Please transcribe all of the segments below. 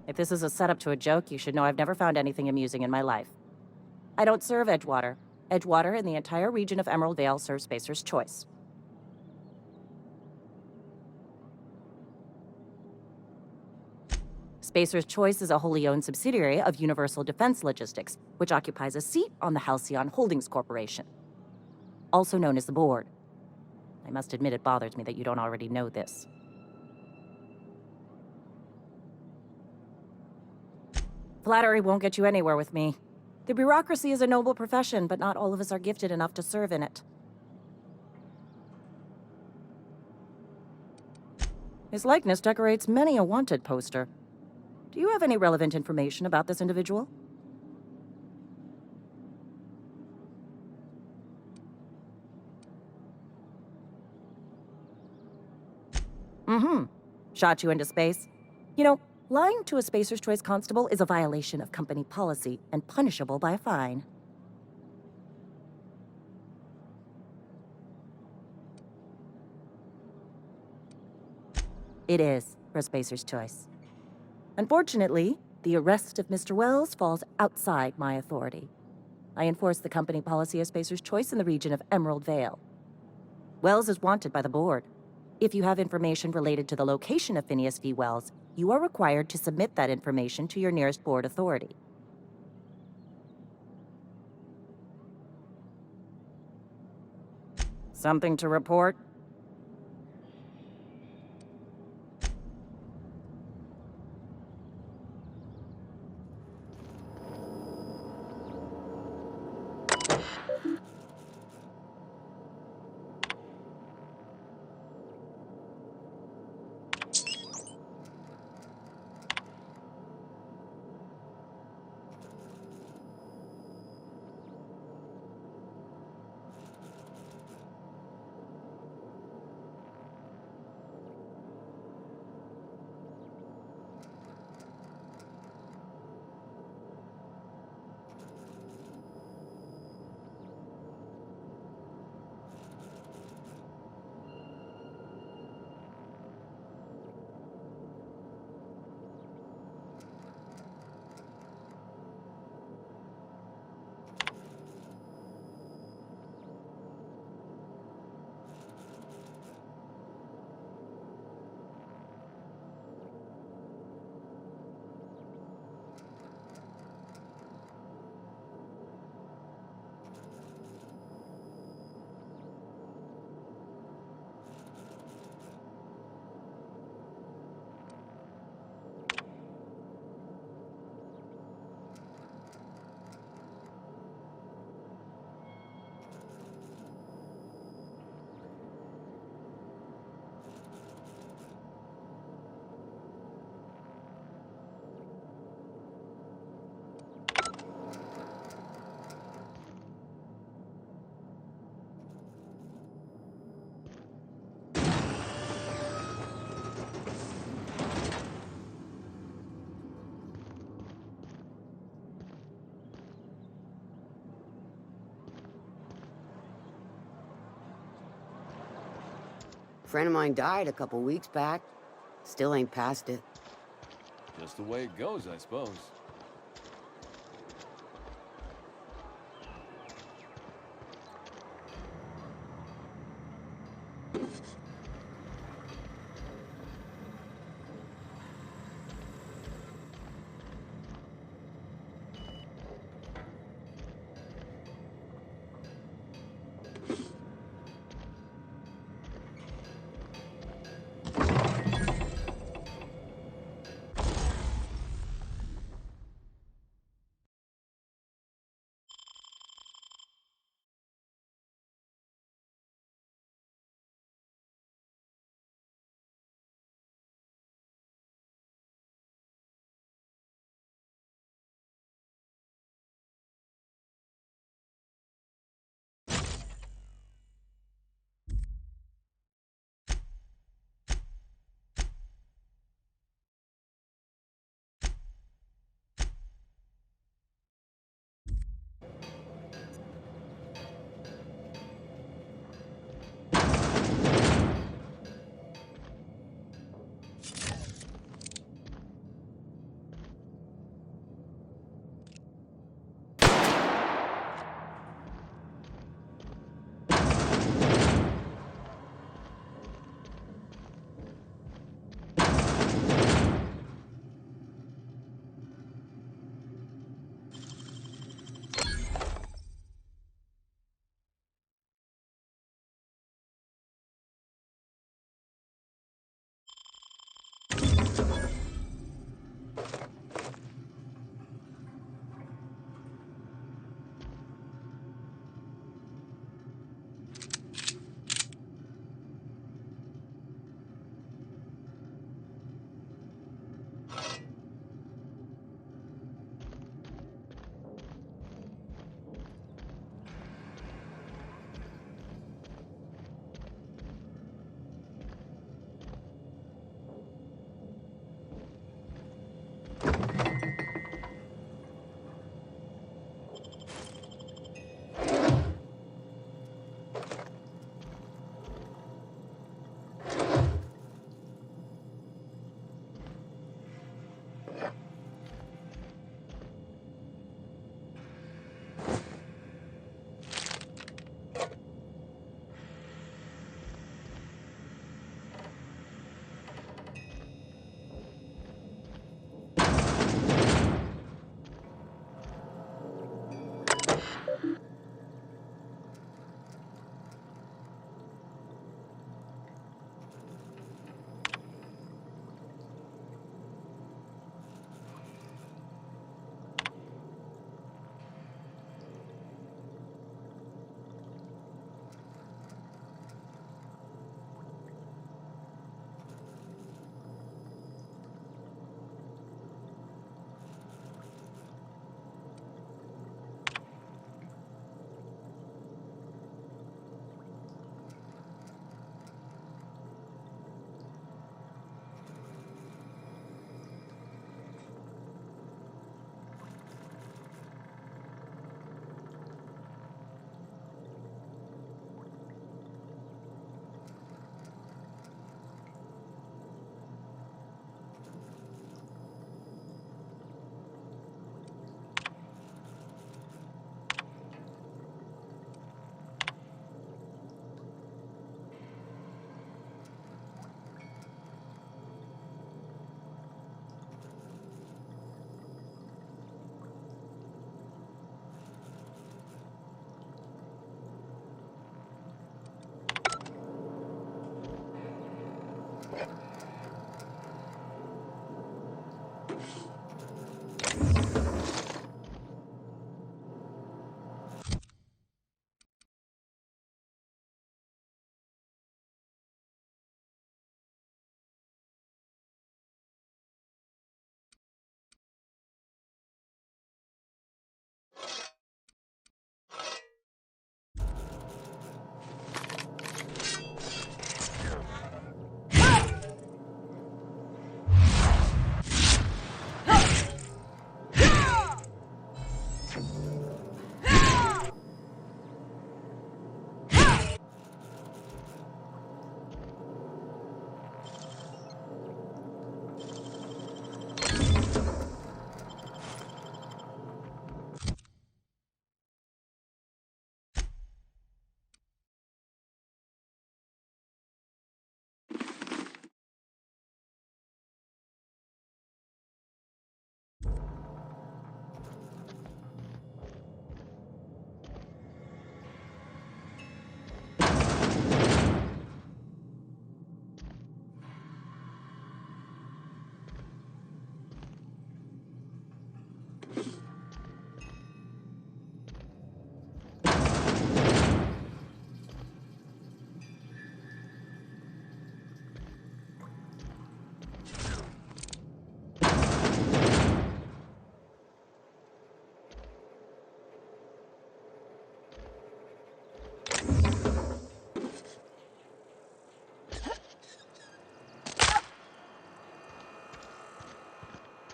If this is a setup to a joke, you should know I've never found anything amusing in my life. I don't serve Edgewater. Edgewater and the entire region of Emerald Vale serve Spacer's Choice. Spacer's Choice is a wholly owned subsidiary of Universal Defense Logistics, which occupies a seat on the Halcyon Holdings Corporation, also known as the Board. I must admit it bothers me that you don't already know this. Flattery won't get you anywhere with me. The bureaucracy is a noble profession, but not all of us are gifted enough to serve in it. His likeness decorates many a wanted poster. Do you have any relevant information about this individual? Shot you into space? You know, lying to a Spacer's Choice constable is a violation of company policy and punishable by a fine. It is for Spacer's Choice. Unfortunately, the arrest of Mr. Wells falls outside my authority. I enforce the company policy of Spacer's Choice in the region of Emerald Vale. Wells is wanted by the board. If you have information related to the location of Phineas V. Wells, you are required to submit that information to your nearest board authority. Something to report? A friend of mine died a couple weeks back. Still ain't past it. Just the way it goes, I suppose.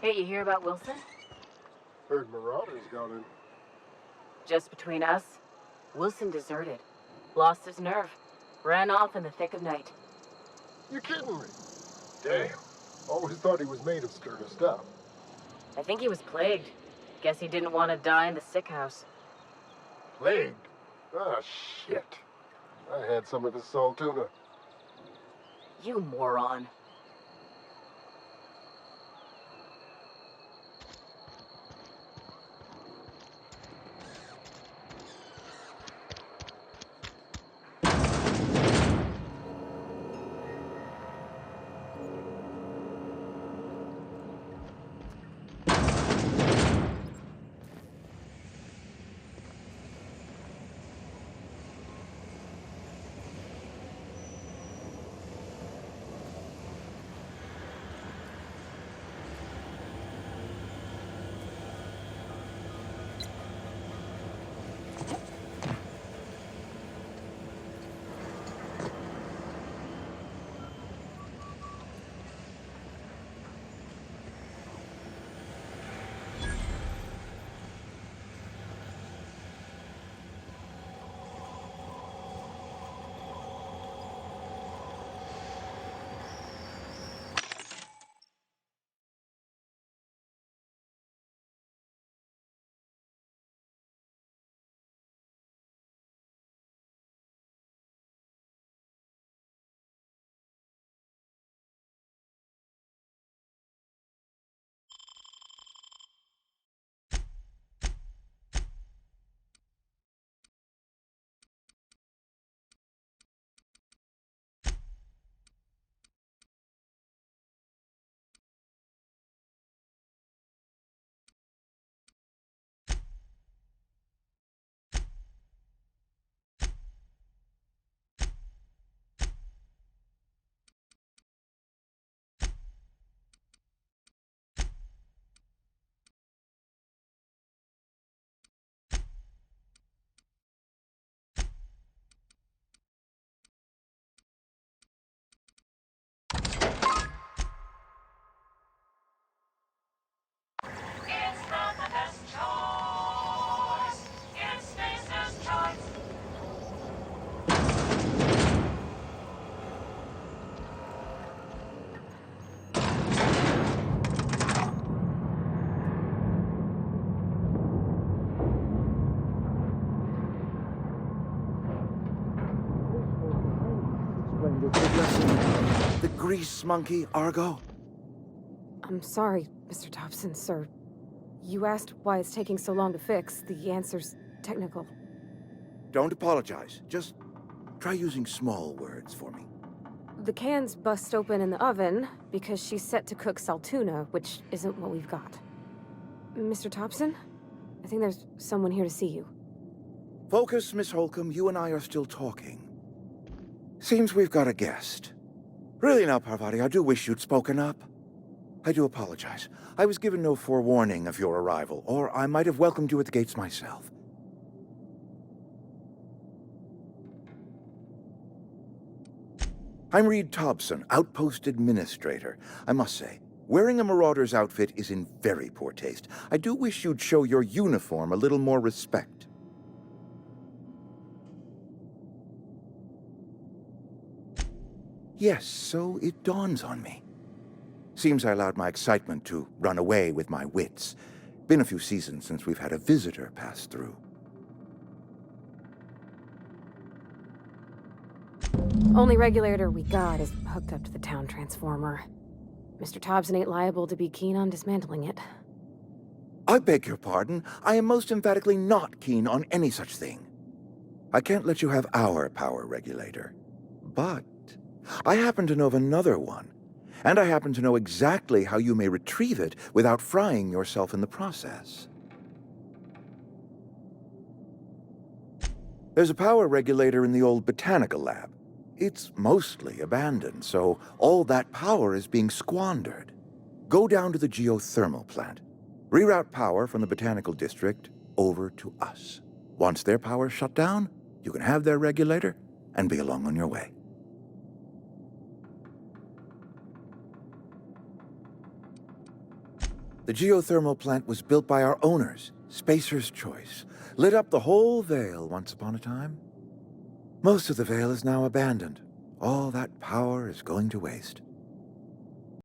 Hey, you hear about Wilson? Heard Marauders got in. Just between us, Wilson deserted. Lost his nerve. Ran off in the thick of night. You kidding me? Damn. Always thought he was made of sterner stuff. I think he was plagued. Guess he didn't want to die in the sick house. Plagued? Ah, shit. I had some of his salt tuna. You moron. It's not the best choice. It's Spacer's choice. The grease monkey, Argo? I'm sorry, Mr. Thompson, sir. You asked why it's taking so long to fix. The answer's technical. Don't apologize. Just try using small words for me. The can's bust open in the oven because she's set to cook saltuna, which isn't what we've got. Mr. Thompson? I think there's someone here to see you. Focus, Miss Holcomb. You and I are still talking. Seems we've got a guest. Really now, Parvati, I do wish you'd spoken up. I do apologize. I was given no forewarning of your arrival, or I might have welcomed you at the gates myself. I'm Reed Thompson, Outpost Administrator. I must say, wearing a Marauder's outfit is in very poor taste. I do wish you'd show your uniform a little more respect. Yes, so it dawns on me. Seems I allowed my excitement to run away with my wits. Been a few seasons since we've had a visitor pass through. Only regulator we got is hooked up to the town transformer. Mr. Thompson ain't liable to be keen on dismantling it. I beg your pardon. I am most emphatically not keen on any such thing. I can't let you have our power regulator. But I happen to know of another one. And I happen to know exactly how you may retrieve it without frying yourself in the process. There's a power regulator in the old botanical lab. It's mostly abandoned, so all that power is being squandered. Go down to the geothermal plant. Reroute power from the botanical district over to us. Once their power's shut down, you can have their regulator and be along on your way. The geothermal plant was built by our owners, Spacer's Choice. Lit up the whole Vale once upon a time. Most of the Vale is now abandoned. All that power is going to waste.